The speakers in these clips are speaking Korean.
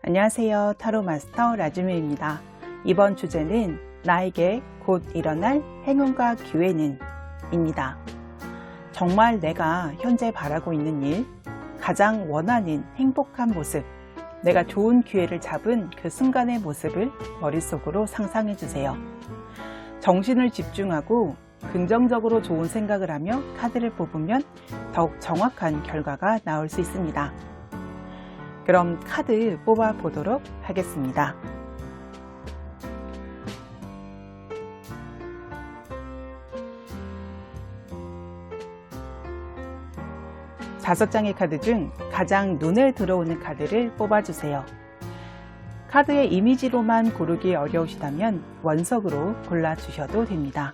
안녕하세요. 타로 마스터 라즈미입니다. 이번 주제는 나에게 곧 일어날 행운과 기회는 입니다. 정말 내가 현재 바라고 있는 일, 가장 원하는 행복한 모습, 내가 좋은 기회를 잡은 그 순간의 모습을 머릿속으로 상상해 주세요. 정신을 집중하고 긍정적으로 좋은 생각을 하며 카드를 뽑으면 더욱 정확한 결과가 나올 수 있습니다. 그럼 카드 뽑아 보도록 하겠습니다. 다섯 장의 카드 중 가장 눈에 들어오는 카드를 뽑아주세요. 카드의 이미지로만 고르기 어려우시다면 원석으로 골라주셔도 됩니다.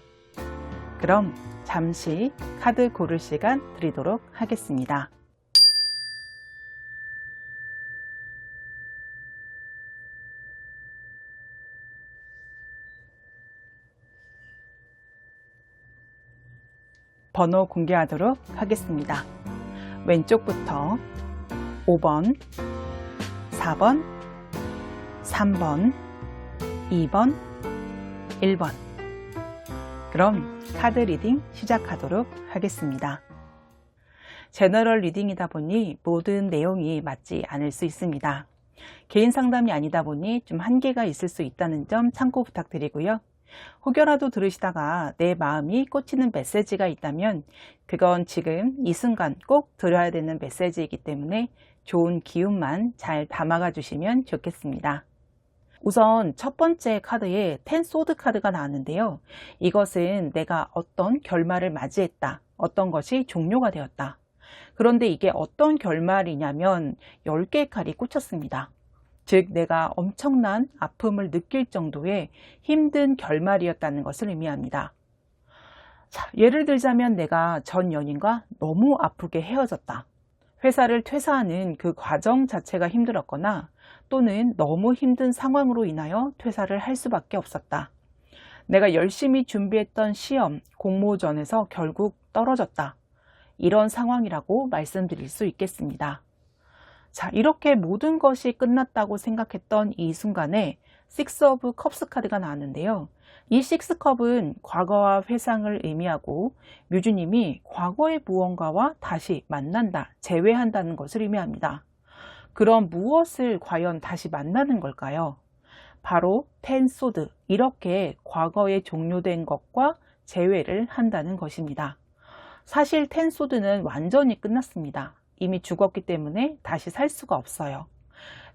그럼 잠시 카드 고를 시간 드리도록 하겠습니다. 번호 공개하도록 하겠습니다. 왼쪽부터 5번, 4번, 3번, 2번, 1번. 그럼 카드 리딩 시작하도록 하겠습니다. 제너럴 리딩이다 보니 모든 내용이 맞지 않을 수 있습니다. 개인 상담이 아니다 보니 좀 한계가 있을 수 있다는 점 참고 부탁드리고요. 혹여라도 들으시다가 내 마음이 꽂히는 메시지가 있다면 그건 지금 이 순간 꼭 들어야 되는 메시지이기 때문에 좋은 기운만 잘 담아가 주시면 좋겠습니다. 우선 첫 번째 카드에 10 소드 카드가 나왔는데요. 이것은 내가 어떤 결말을 맞이했다. 어떤 것이 종료가 되었다. 그런데 이게 어떤 결말이냐면 10개의 칼이 꽂혔습니다. 즉 내가 엄청난 아픔을 느낄 정도의 힘든 결말이었다는 것을 의미합니다. 자, 예를 들자면 내가 전 연인과 너무 아프게 헤어졌다. 회사를 퇴사하는 그 과정 자체가 힘들었거나 또는 너무 힘든 상황으로 인하여 퇴사를 할 수밖에 없었다. 내가 열심히 준비했던 시험, 공모전에서 결국 떨어졌다. 이런 상황이라고 말씀드릴 수 있겠습니다. 자, 이렇게 모든 것이 끝났다고 생각했던 이 순간에 6 of Cups 카드가 나왔는데요. 이 6 컵은 과거와 회상을 의미하고 뮤즈님이 과거의 무언가와 다시 만난다, 재회한다는 것을 의미합니다. 그럼 무엇을 과연 다시 만나는 걸까요? 바로 10 소드, 이렇게 과거에 종료된 것과 재회를 한다는 것입니다. 사실 10 소드는 완전히 끝났습니다. 이미 죽었기 때문에 다시 살 수가 없어요.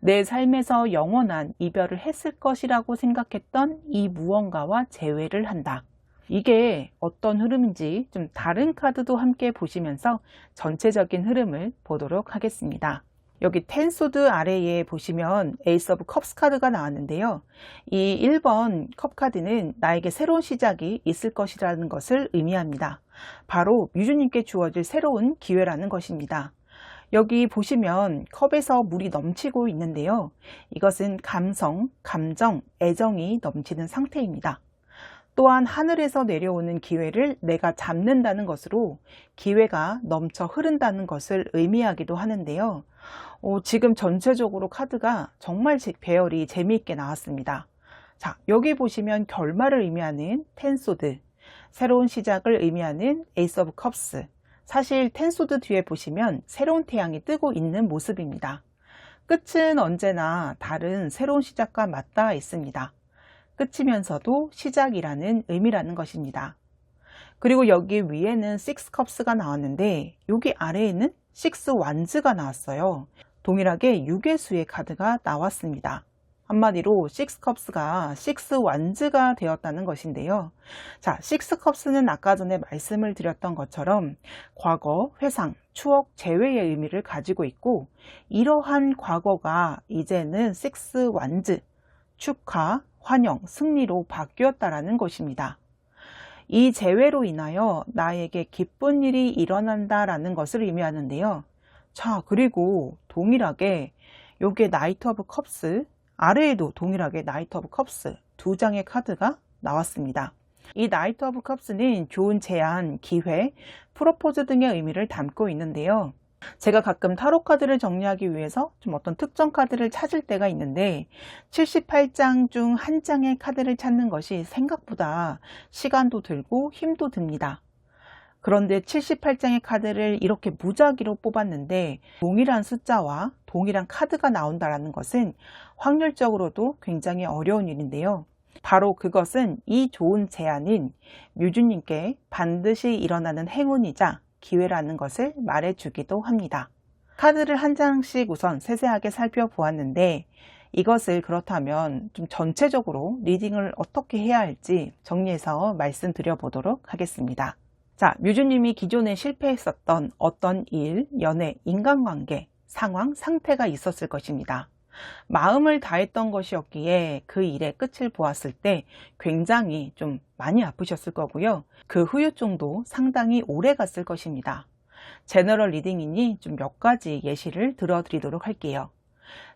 내 삶에서 영원한 이별을 했을 것이라고 생각했던 이 무언가와 재회를 한다. 이게 어떤 흐름인지 좀 다른 카드도 함께 보시면서 전체적인 흐름을 보도록 하겠습니다. 여기 10 소드 아래에 보시면 에이스 오브 컵스 카드가 나왔는데요. 이 1번 컵 카드는 나에게 새로운 시작이 있을 것이라는 것을 의미합니다. 바로 뮤즈님께 주어질 새로운 기회라는 것입니다. 여기 보시면 컵에서 물이 넘치고 있는데요. 이것은 감성, 감정, 애정이 넘치는 상태입니다. 또한 하늘에서 내려오는 기회를 내가 잡는다는 것으로 기회가 넘쳐 흐른다는 것을 의미하기도 하는데요. 지금 전체적으로 카드가 정말 배열이 재미있게 나왔습니다. 자, 여기 보시면 결말을 의미하는 10 소드, 새로운 시작을 의미하는 에이스 오브 컵스, 사실 10 소드 뒤에 보시면 새로운 태양이 뜨고 있는 모습입니다. 끝은 언제나 다른 새로운 시작과 맞닿아 있습니다. 끝이면서도 시작이라는 의미라는 것입니다. 그리고 여기 위에는 6 컵스가 나왔는데 여기 아래에는 6 완즈가 나왔어요. 동일하게 6의 수의 카드가 나왔습니다. 한마디로 6 컵스가 6 완즈가 되었다는 것인데요. 자, 6 컵스는 아까 전에 말씀을 드렸던 것처럼 과거, 회상, 추억, 재회의 의미를 가지고 있고 이러한 과거가 이제는 6 완즈, 축하, 환영, 승리로 바뀌었다라는 것입니다. 이 재회로 인하여 나에게 기쁜 일이 일어난다라는 것을 의미하는데요. 자, 그리고 동일하게 요게 나이트 오브 컵스, 아래에도 동일하게 나이트 오브 컵스 두 장의 카드가 나왔습니다. 이 나이트 오브 컵스는 좋은 제안, 기회, 프로포즈 등의 의미를 담고 있는데요. 제가 가끔 타로 카드를 정리하기 위해서 좀 어떤 특정 카드를 찾을 때가 있는데 78장 중 한 장의 카드를 찾는 것이 생각보다 시간도 들고 힘도 듭니다. 그런데 78장의 카드를 이렇게 무작위로 뽑았는데 동일한 숫자와 동일한 카드가 나온다는 것은 확률적으로도 굉장히 어려운 일인데요. 바로 그것은 이 좋은 제안인 뮤주님께 반드시 일어나는 행운이자 기회라는 것을 말해주기도 합니다. 카드를 한 장씩 우선 세세하게 살펴보았는데 이것을 그렇다면 좀 전체적으로 리딩을 어떻게 해야 할지 정리해서 말씀드려 보도록 하겠습니다. 자, 뮤주님이 기존에 실패했었던 어떤 일, 연애, 인간관계, 상황, 상태가 있었을 것입니다. 마음을 다했던 것이었기에 그 일의 끝을 보았을 때 굉장히 좀 많이 아프셨을 거고요. 그 후유증도 상당히 오래 갔을 것입니다. 제너럴 리딩이니 좀 몇 가지 예시를 들어드리도록 할게요.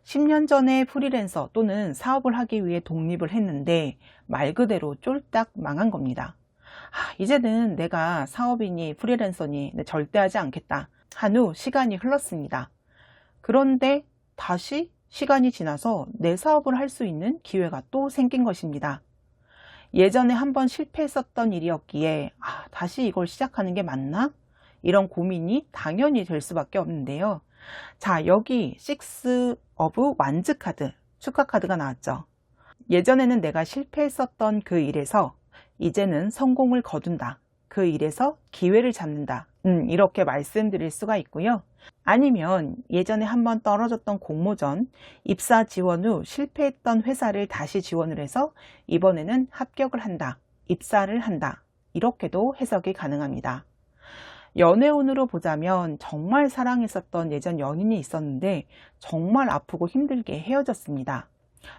10년 전에 프리랜서 또는 사업을 하기 위해 독립을 했는데 말 그대로 쫄딱 망한 겁니다. 이제는 내가 사업이니 프리랜서니 절대 하지 않겠다 한 후 시간이 흘렀습니다. 그런데 다시 시간이 지나서 내 사업을 할 수 있는 기회가 또 생긴 것입니다. 예전에 한번 실패했었던 일이었기에 다시 이걸 시작하는 게 맞나? 이런 고민이 당연히 될 수밖에 없는데요. 자, 여기 6 of wands 카드, 축하 카드가 나왔죠. 예전에는 내가 실패했었던 그 일에서 이제는 성공을 거둔다. 그 일에서 기회를 잡는다. 이렇게 말씀드릴 수가 있고요. 아니면 예전에 한번 떨어졌던 공모전, 입사 지원 후 실패했던 회사를 다시 지원을 해서 이번에는 합격을 한다. 입사를 한다. 이렇게도 해석이 가능합니다. 연애운으로 보자면 정말 사랑했었던 예전 연인이 있었는데 정말 아프고 힘들게 헤어졌습니다.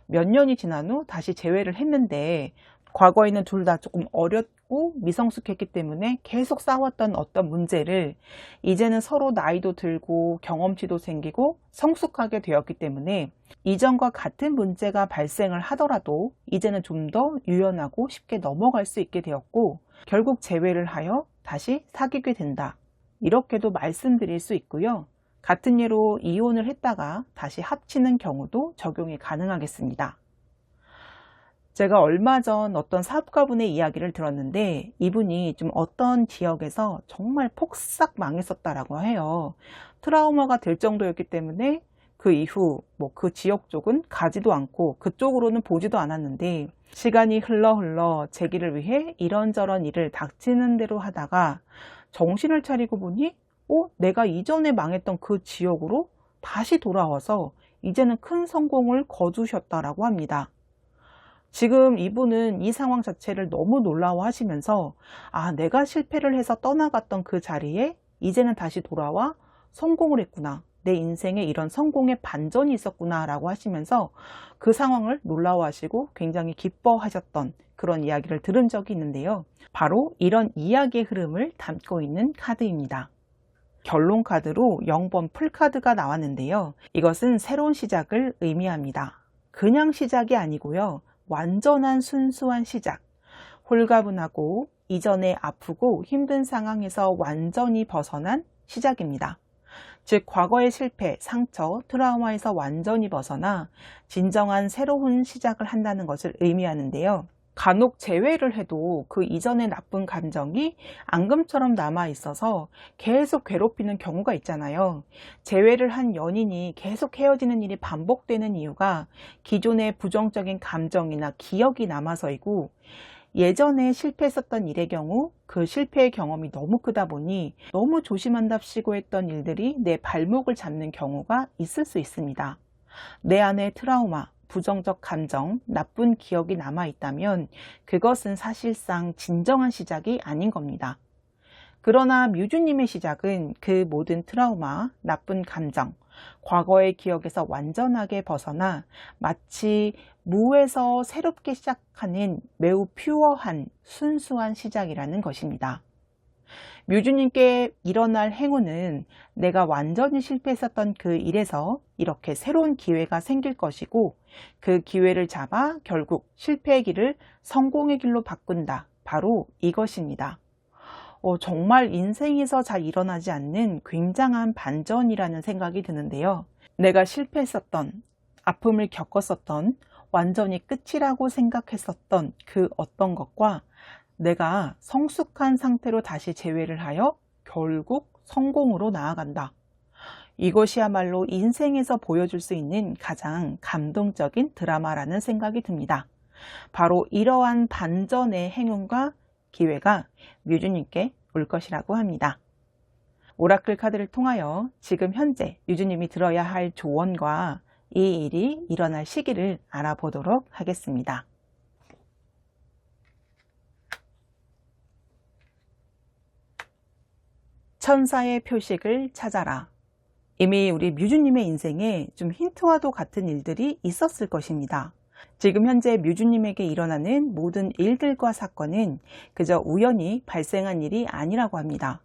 몇 년이 지난 후 다시 재회를 했는데 과거에는 둘 다 조금 어렸고 미성숙했기 때문에 계속 싸웠던 어떤 문제를 이제는 서로 나이도 들고 경험치도 생기고 성숙하게 되었기 때문에 이전과 같은 문제가 발생을 하더라도 이제는 좀 더 유연하고 쉽게 넘어갈 수 있게 되었고 결국 재회를 하여 다시 사귀게 된다. 이렇게도 말씀드릴 수 있고요. 같은 예로 이혼을 했다가 다시 합치는 경우도 적용이 가능하겠습니다. 제가 얼마 전 어떤 사업가분의 이야기를 들었는데 이분이 좀 어떤 지역에서 정말 폭삭 망했었다라고 해요. 트라우마가 될 정도였기 때문에 그 이후 그 지역 쪽은 가지도 않고 그쪽으로는 보지도 않았는데 시간이 흘러 재기를 위해 이런저런 일을 닥치는 대로 하다가 정신을 차리고 보니 내가 이전에 망했던 그 지역으로 다시 돌아와서 이제는 큰 성공을 거두셨다라고 합니다. 지금 이분은 이 상황 자체를 너무 놀라워하시면서 내가 실패를 해서 떠나갔던 그 자리에 이제는 다시 돌아와 성공을 했구나. 내 인생에 이런 성공의 반전이 있었구나 라고 하시면서 그 상황을 놀라워하시고 굉장히 기뻐하셨던 그런 이야기를 들은 적이 있는데요. 바로 이런 이야기의 흐름을 담고 있는 카드입니다. 결론 카드로 0번 풀카드가 나왔는데요. 이것은 새로운 시작을 의미합니다. 그냥 시작이 아니고요. 완전한 순수한 시작. 홀가분하고 이전에 아프고 힘든 상황에서 완전히 벗어난 시작입니다. 즉 과거의 실패, 상처, 트라우마에서 완전히 벗어나 진정한 새로운 시작을 한다는 것을 의미하는데요. 간혹 재회를 해도 그 이전의 나쁜 감정이 앙금처럼 남아 있어서 계속 괴롭히는 경우가 있잖아요. 재회를 한 연인이 계속 헤어지는 일이 반복되는 이유가 기존의 부정적인 감정이나 기억이 남아서이고 예전에 실패했었던 일의 경우 그 실패의 경험이 너무 크다 보니 너무 조심한답시고 했던 일들이 내 발목을 잡는 경우가 있을 수 있습니다. 내 안에 트라우마, 부정적 감정, 나쁜 기억이 남아있다면 그것은 사실상 진정한 시작이 아닌 겁니다. 그러나 뮤주님의 시작은 그 모든 트라우마, 나쁜 감정, 과거의 기억에서 완전하게 벗어나 마치 무에서 새롭게 시작하는 매우 퓨어한 순수한 시작이라는 것입니다. 뮤주님께 일어날 행운은 내가 완전히 실패했었던 그 일에서 이렇게 새로운 기회가 생길 것이고 그 기회를 잡아 결국 실패의 길을 성공의 길로 바꾼다. 바로 이것입니다. 정말 인생에서 잘 일어나지 않는 굉장한 반전이라는 생각이 드는데요. 내가 실패했었던, 아픔을 겪었었던, 완전히 끝이라고 생각했었던 그 어떤 것과 내가 성숙한 상태로 다시 재회를 하여 결국 성공으로 나아간다. 이것이야말로 인생에서 보여줄 수 있는 가장 감동적인 드라마라는 생각이 듭니다. 바로 이러한 반전의 행운과 기회가 뮤즈님께 올 것이라고 합니다. 오라클 카드를 통하여 지금 현재 뮤즈님이 들어야 할 조언과 이 일이 일어날 시기를 알아보도록 하겠습니다. 천사의 표식을 찾아라. 이미 우리 뮤즈님의 인생에 좀 힌트와도 같은 일들이 있었을 것입니다. 지금 현재 뮤즈님에게 일어나는 모든 일들과 사건은 그저 우연히 발생한 일이 아니라고 합니다.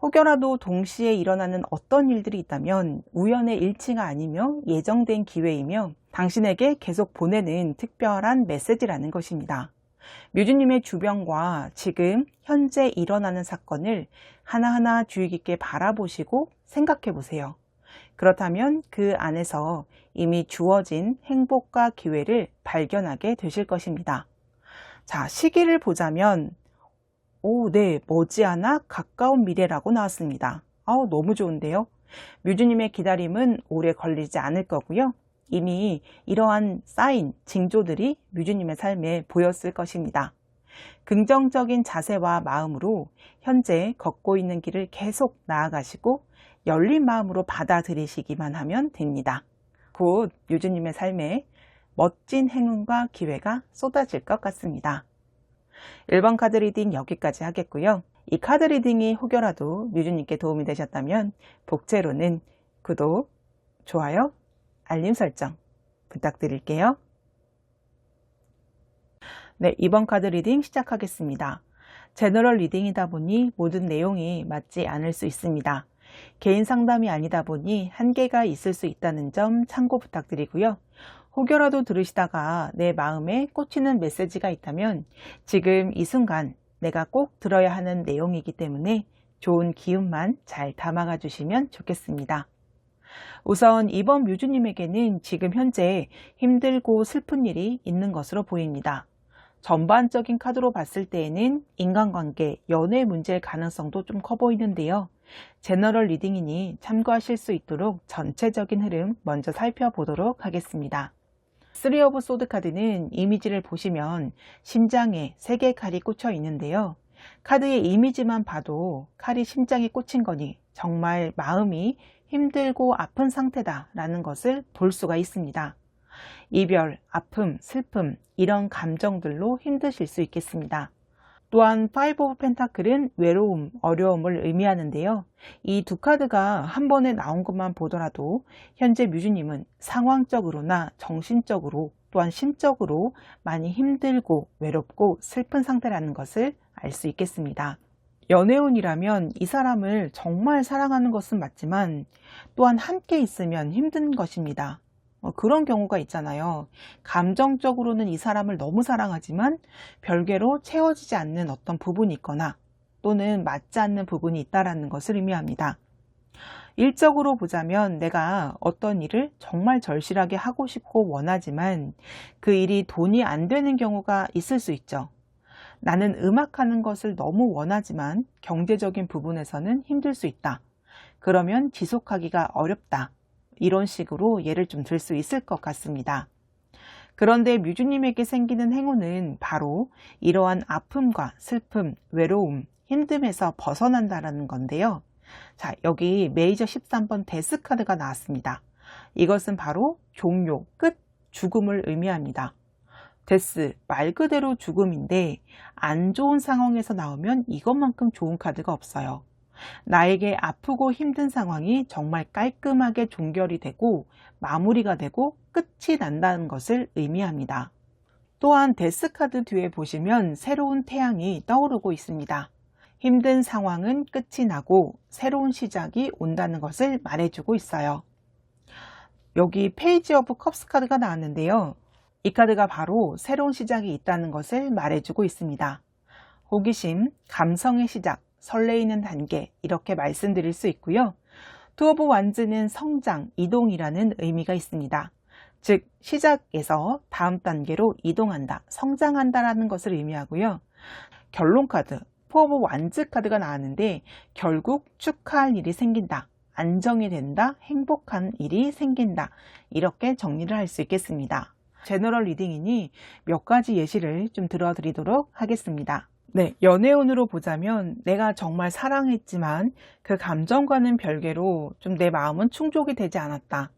혹여라도 동시에 일어나는 어떤 일들이 있다면 우연의 일치가 아니며 예정된 기회이며 당신에게 계속 보내는 특별한 메시지라는 것입니다. 뮤즈님의 주변과 지금 현재 일어나는 사건을 하나하나 주의 깊게 바라보시고 생각해 보세요. 그렇다면 그 안에서 이미 주어진 행복과 기회를 발견하게 되실 것입니다. 자, 시기를 보자면 네, 머지않아 가까운 미래라고 나왔습니다. 너무 좋은데요. 뮤즈님의 기다림은 오래 걸리지 않을 거고요. 이미 이러한 사인, 징조들이 뮤즈님의 삶에 보였을 것입니다. 긍정적인 자세와 마음으로 현재 걷고 있는 길을 계속 나아가시고 열린 마음으로 받아들이시기만 하면 됩니다. 곧 뮤즈님의 삶에 멋진 행운과 기회가 쏟아질 것 같습니다. 1번 카드 리딩 여기까지 하겠고요. 이 카드 리딩이 혹여라도 뮤즈님께 도움이 되셨다면 복제로는 구독, 좋아요, 알림 설정 부탁드릴게요. 네, 2번 카드 리딩 시작하겠습니다. 제너럴 리딩이다 보니 모든 내용이 맞지 않을 수 있습니다. 개인 상담이 아니다 보니 한계가 있을 수 있다는 점 참고 부탁드리고요. 혹여라도 들으시다가 내 마음에 꽂히는 메시지가 있다면 지금 이 순간 내가 꼭 들어야 하는 내용이기 때문에 좋은 기운만 잘 담아가 주시면 좋겠습니다. 우선 이번 뮤즈님에게는 지금 현재 힘들고 슬픈 일이 있는 것으로 보입니다. 전반적인 카드로 봤을 때에는 인간관계, 연애 문제의 가능성도 좀 커 보이는데요. 제너럴 리딩이니 참고하실 수 있도록 전체적인 흐름 먼저 살펴보도록 하겠습니다. 3 오브 소드 카드는 이미지를 보시면 심장에 3개의 칼이 꽂혀 있는데요. 카드의 이미지만 봐도 칼이 심장에 꽂힌 거니 정말 마음이 힘들고 아픈 상태다라는 것을 볼 수가 있습니다. 이별, 아픔, 슬픔 이런 감정들로 힘드실 수 있겠습니다. 또한 5 오브 펜타클은 외로움, 어려움을 의미하는데요. 이 두 카드가 한 번에 나온 것만 보더라도 현재 뮤즈님은 상황적으로나 정신적으로 또한 심적으로 많이 힘들고 외롭고 슬픈 상태라는 것을 알 수 있겠습니다. 연애운이라면 이 사람을 정말 사랑하는 것은 맞지만 또한 함께 있으면 힘든 것입니다. 그런 경우가 있잖아요. 감정적으로는 이 사람을 너무 사랑하지만 별개로 채워지지 않는 어떤 부분이 있거나 또는 맞지 않는 부분이 있다는 것을 의미합니다. 일적으로 보자면 내가 어떤 일을 정말 절실하게 하고 싶고 원하지만 그 일이 돈이 안 되는 경우가 있을 수 있죠. 나는 음악하는 것을 너무 원하지만 경제적인 부분에서는 힘들 수 있다. 그러면 지속하기가 어렵다. 이런 식으로 예를 좀 들 수 있을 것 같습니다. 그런데 뮤즈님에게 생기는 행운은 바로 이러한 아픔과 슬픔, 외로움, 힘듦에서 벗어난다는 건데요. 자, 여기 메이저 13번 데스 카드가 나왔습니다. 이것은 바로 종료, 끝, 죽음을 의미합니다. 데스, 말 그대로 죽음인데 안 좋은 상황에서 나오면 이것만큼 좋은 카드가 없어요. 나에게 아프고 힘든 상황이 정말 깔끔하게 종결이 되고 마무리가 되고 끝이 난다는 것을 의미합니다. 또한 데스 카드 뒤에 보시면 새로운 태양이 떠오르고 있습니다. 힘든 상황은 끝이 나고 새로운 시작이 온다는 것을 말해주고 있어요. 여기 페이지 오브 컵스 카드가 나왔는데요. 이 카드가 바로 새로운 시작이 있다는 것을 말해주고 있습니다. 호기심, 감성의 시작, 설레이는 단계 이렇게 말씀드릴 수 있고요. 투 오브 완즈는 성장, 이동이라는 의미가 있습니다. 즉 시작에서 다음 단계로 이동한다, 성장한다라는 것을 의미하고요. 결론 카드, 포 오브 완즈 카드가 나왔는데 결국 축하할 일이 생긴다, 안정이 된다, 행복한 일이 생긴다 이렇게 정리를 할 수 있겠습니다. 제너럴 리딩이니 몇 가지 예시를 좀 들어드리도록 하겠습니다. 네, 연애운으로 보자면 내가 정말 사랑했지만 그 감정과는 별개로 좀 내 마음은 충족이 되지 않았다.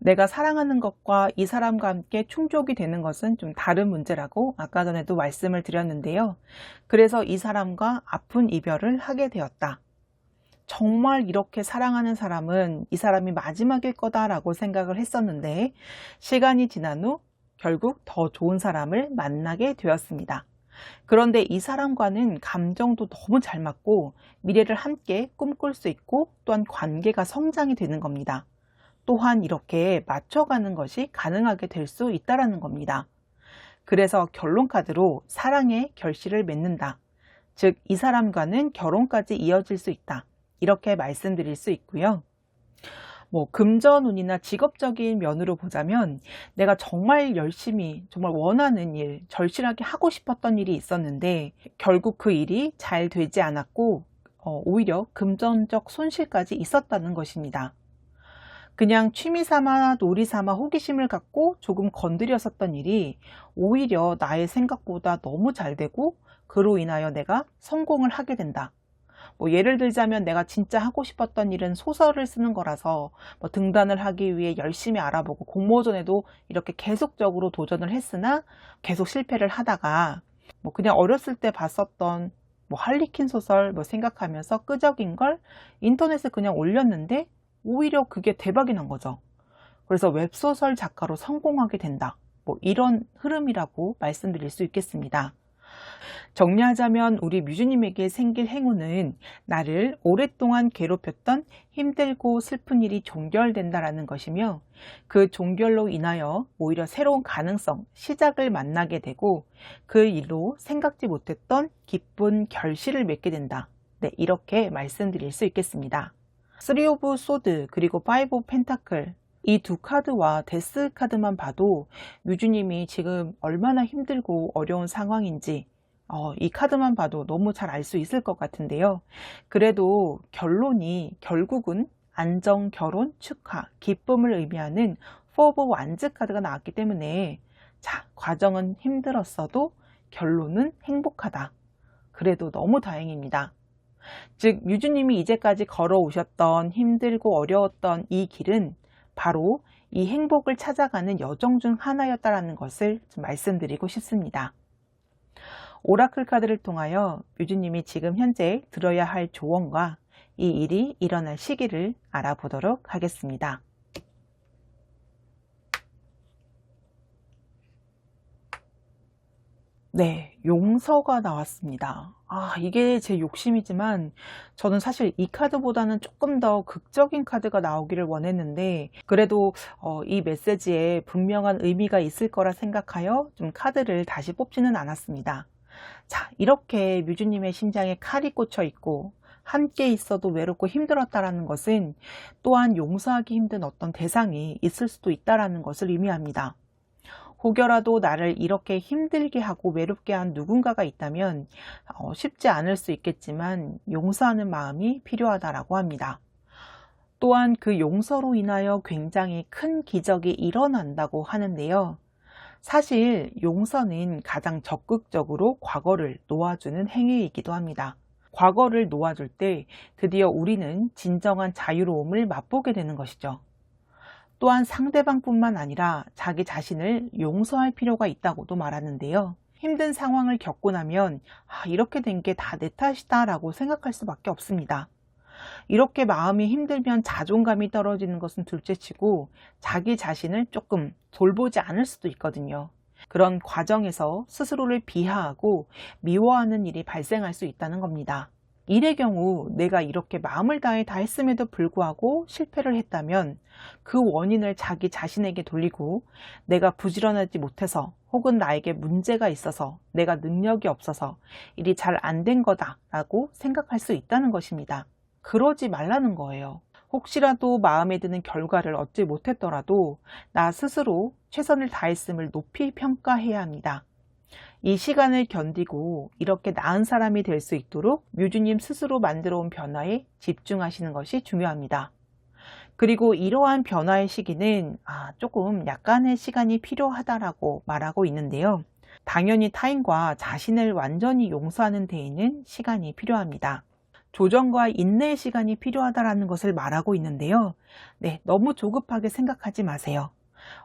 내가 사랑하는 것과 이 사람과 함께 충족이 되는 것은 좀 다른 문제라고 아까 전에도 말씀을 드렸는데요. 그래서 이 사람과 아픈 이별을 하게 되었다. 정말 이렇게 사랑하는 사람은 이 사람이 마지막일 거다라고 생각을 했었는데 시간이 지난 후 결국 더 좋은 사람을 만나게 되었습니다. 그런데 이 사람과는 감정도 너무 잘 맞고 미래를 함께 꿈꿀 수 있고 또한 관계가 성장이 되는 겁니다. 또한 이렇게 맞춰가는 것이 가능하게 될 수 있다는 겁니다. 그래서 결론 카드로 사랑의 결실을 맺는다. 즉 이 사람과는 결혼까지 이어질 수 있다. 이렇게 말씀드릴 수 있고요. 금전운이나 직업적인 면으로 보자면 내가 정말 열심히 정말 원하는 일, 절실하게 하고 싶었던 일이 있었는데 결국 그 일이 잘 되지 않았고 오히려 금전적 손실까지 있었다는 것입니다. 그냥 취미 삼아 놀이 삼아 호기심을 갖고 조금 건드렸었던 일이 오히려 나의 생각보다 너무 잘 되고 그로 인하여 내가 성공을 하게 된다. 예를 들자면 내가 진짜 하고 싶었던 일은 소설을 쓰는 거라서 등단을 하기 위해 열심히 알아보고 공모전에도 이렇게 계속적으로 도전을 했으나 계속 실패를 하다가 그냥 어렸을 때 봤었던 할리퀸 소설 생각하면서 끄적인 걸 인터넷에 그냥 올렸는데 오히려 그게 대박이 난 거죠. 그래서 웹소설 작가로 성공하게 된다. 이런 흐름이라고 말씀드릴 수 있겠습니다. 정리하자면 우리 뮤즈님에게 생길 행운은 나를 오랫동안 괴롭혔던 힘들고 슬픈 일이 종결된다라는 것이며 그 종결로 인하여 오히려 새로운 가능성, 시작을 만나게 되고 그 일로 생각지 못했던 기쁜 결실을 맺게 된다. 네, 이렇게 말씀드릴 수 있겠습니다. 3 오브 소드 그리고 5 오브 펜타클 이 두 카드와 데스 카드만 봐도 뮤즈님이 지금 얼마나 힘들고 어려운 상황인지 이 카드만 봐도 너무 잘 알 수 있을 것 같은데요. 그래도 결론이 결국은 안정, 결혼, 축하, 기쁨을 의미하는 4 오브 완즈 카드가 나왔기 때문에 자, 과정은 힘들었어도 결론은 행복하다. 그래도 너무 다행입니다. 즉 뮤즈님이 이제까지 걸어오셨던 힘들고 어려웠던 이 길은 바로 이 행복을 찾아가는 여정 중 하나였다는 것을 좀 말씀드리고 싶습니다. 오라클 카드를 통하여 뮤즈님이 지금 현재 들어야 할 조언과 이 일이 일어날 시기를 알아보도록 하겠습니다. 네, 용서가 나왔습니다. 이게 제 욕심이지만 저는 사실 이 카드보다는 조금 더 극적인 카드가 나오기를 원했는데 그래도 이 메시지에 분명한 의미가 있을 거라 생각하여 좀 카드를 다시 뽑지는 않았습니다. 자, 이렇게 뮤즈님의 심장에 칼이 꽂혀 있고 함께 있어도 외롭고 힘들었다라는 것은 또한 용서하기 힘든 어떤 대상이 있을 수도 있다라는 것을 의미합니다. 혹여라도 나를 이렇게 힘들게 하고 외롭게 한 누군가가 있다면 쉽지 않을 수 있겠지만 용서하는 마음이 필요하다라고 합니다. 또한 그 용서로 인하여 굉장히 큰 기적이 일어난다고 하는데요. 사실 용서는 가장 적극적으로 과거를 놓아주는 행위이기도 합니다. 과거를 놓아줄 때 드디어 우리는 진정한 자유로움을 맛보게 되는 것이죠. 또한 상대방뿐만 아니라 자기 자신을 용서할 필요가 있다고도 말하는데요. 힘든 상황을 겪고 나면 이렇게 된 게 다 내 탓이다 라고 생각할 수밖에 없습니다. 이렇게 마음이 힘들면 자존감이 떨어지는 것은 둘째치고 자기 자신을 조금 돌보지 않을 수도 있거든요. 그런 과정에서 스스로를 비하하고 미워하는 일이 발생할 수 있다는 겁니다. 일의 경우 내가 이렇게 마음을 다해 다 했음에도 불구하고 실패를 했다면 그 원인을 자기 자신에게 돌리고 내가 부지런하지 못해서 혹은 나에게 문제가 있어서 내가 능력이 없어서 일이 잘 안 된 거다라고 생각할 수 있다는 것입니다. 그러지 말라는 거예요. 혹시라도 마음에 드는 결과를 얻지 못했더라도 나 스스로 최선을 다했음을 높이 평가해야 합니다. 이 시간을 견디고 이렇게 나은 사람이 될 수 있도록 뮤주님 스스로 만들어 온 변화에 집중하시는 것이 중요합니다. 그리고 이러한 변화의 시기는 조금 약간의 시간이 필요하다라고 말하고 있는데요. 당연히 타인과 자신을 완전히 용서하는 데에는 시간이 필요합니다. 조정과 인내의 시간이 필요하다라는 것을 말하고 있는데요. 네, 너무 조급하게 생각하지 마세요.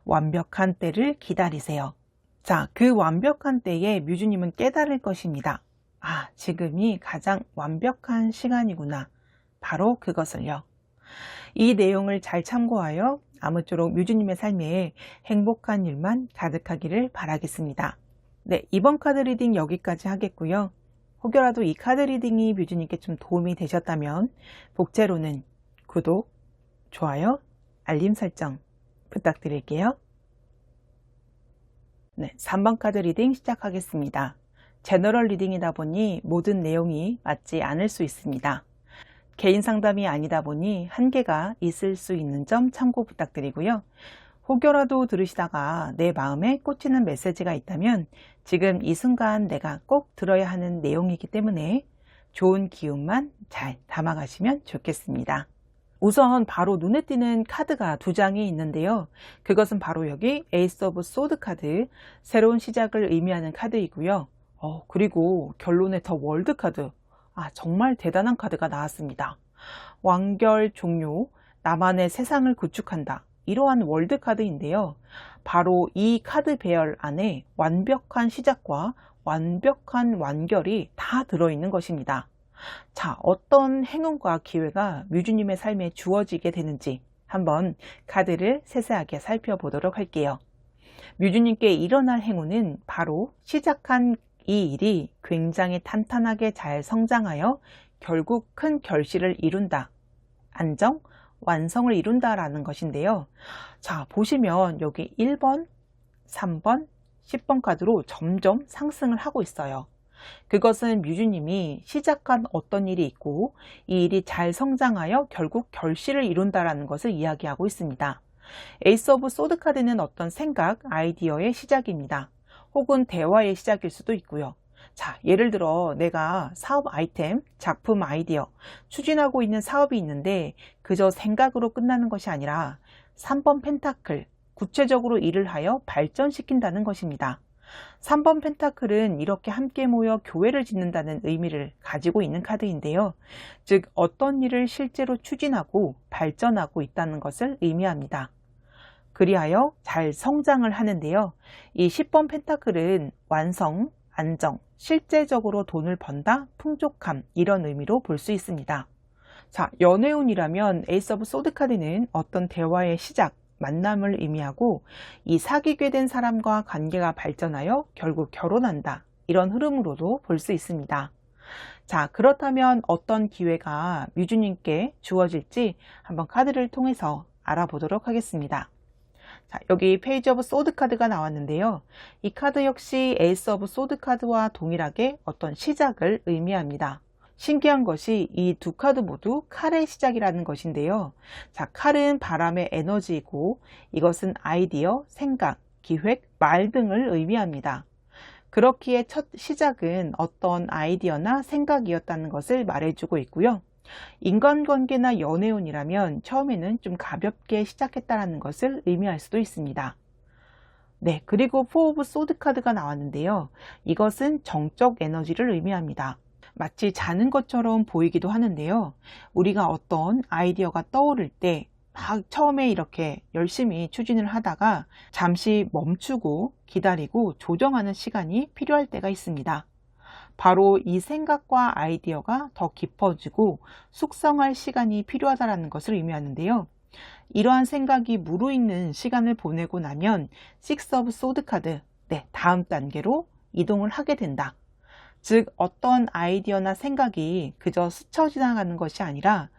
완벽한 때를 기다리세요. 자, 그 완벽한 때에 뮤주님은 깨달을 것입니다. 지금이 가장 완벽한 시간이구나. 바로 그것을요. 이 내용을 잘 참고하여 아무쪼록 뮤주님의 삶에 행복한 일만 가득하기를 바라겠습니다. 네, 이번 카드 리딩 여기까지 하겠고요. 혹여라도 이 카드 리딩이 뮤주님께 좀 도움이 되셨다면 복제로는 구독, 좋아요, 알림 설정 부탁드릴게요. 네, 3번 카드 리딩 시작하겠습니다. 제너럴 리딩이다 보니 모든 내용이 맞지 않을 수 있습니다. 개인 상담이 아니다 보니 한계가 있을 수 있는 점 참고 부탁드리고요. 혹여라도 들으시다가 내 마음에 꽂히는 메시지가 있다면 지금 이 순간 내가 꼭 들어야 하는 내용이기 때문에 좋은 기운만 잘 담아가시면 좋겠습니다. 우선 바로 눈에 띄는 카드가 2장이 있는데요. 그것은 바로 여기 에이스 오브 소드 카드, 새로운 시작을 의미하는 카드이고요. 그리고 결론에 더 월드 카드, 정말 대단한 카드가 나왔습니다. 완결 종료, 나만의 세상을 구축한다. 이러한 월드 카드인데요. 바로 이 카드 배열 안에 완벽한 시작과 완벽한 완결이 다 들어있는 것입니다. 자, 어떤 행운과 기회가 뮤주님의 삶에 주어지게 되는지 한번 카드를 세세하게 살펴보도록 할게요. 뮤주님께 일어날 행운은 바로 시작한 이 일이 굉장히 탄탄하게 잘 성장하여 결국 큰 결실을 이룬다. 안정, 완성을 이룬다라는 것인데요. 자, 보시면 여기 1번, 3번, 10번 카드로 점점 상승을 하고 있어요. 그것은 뮤주님이 시작한 어떤 일이 있고 이 일이 잘 성장하여 결국 결실을 이룬다라는 것을 이야기하고 있습니다. 에이스 오브 소드 카드는 어떤 생각, 아이디어의 시작입니다. 혹은 대화의 시작일 수도 있고요. 자, 예를 들어 내가 사업 아이템, 작품 아이디어, 추진하고 있는 사업이 있는데 그저 생각으로 끝나는 것이 아니라 3번 펜타클, 구체적으로 일을 하여 발전시킨다는 것입니다. 3번 펜타클은 이렇게 함께 모여 교회를 짓는다는 의미를 가지고 있는 카드인데요. 즉 어떤 일을 실제로 추진하고 발전하고 있다는 것을 의미합니다. 그리하여 잘 성장을 하는데요. 이 10번 펜타클은 완성, 안정, 실제적으로 돈을 번다, 풍족함 이런 의미로 볼 수 있습니다. 자, 연애운이라면 에이스 오브 소드 카드는 어떤 대화의 시작, 만남을 의미하고 이 사귀게 된 사람과 관계가 발전하여 결국 결혼한다. 이런 흐름으로도 볼 수 있습니다. 자, 그렇다면 어떤 기회가 뮤주님께 주어질지 한번 카드를 통해서 알아보도록 하겠습니다. 자, 여기 페이지 오브 소드 카드가 나왔는데요. 이 카드 역시 에이스 오브 소드 카드와 동일하게 어떤 시작을 의미합니다. 신기한 것이 이 두 카드 모두 칼의 시작이라는 것인데요. 자, 칼은 바람의 에너지이고 이것은 아이디어, 생각, 기획, 말 등을 의미합니다. 그렇기에 첫 시작은 어떤 아이디어나 생각이었다는 것을 말해주고 있고요. 인간관계나 연애운이라면 처음에는 좀 가볍게 시작했다는 것을 의미할 수도 있습니다. 네, 그리고 4 오브 소드 카드가 나왔는데요. 이것은 정적 에너지를 의미합니다. 마치 자는 것처럼 보이기도 하는데요. 우리가 어떤 아이디어가 떠오를 때 막 처음에 이렇게 열심히 추진을 하다가 잠시 멈추고 기다리고 조정하는 시간이 필요할 때가 있습니다. 바로 이 생각과 아이디어가 더 깊어지고 숙성할 시간이 필요하다는 것을 의미하는데요. 이러한 생각이 무르익는 시간을 보내고 나면 6 오브 소드 카드, 다음 단계로 이동을 하게 된다. 즉 어떤 아이디어나 생각이 그저 스쳐 지나가는 것이 아니라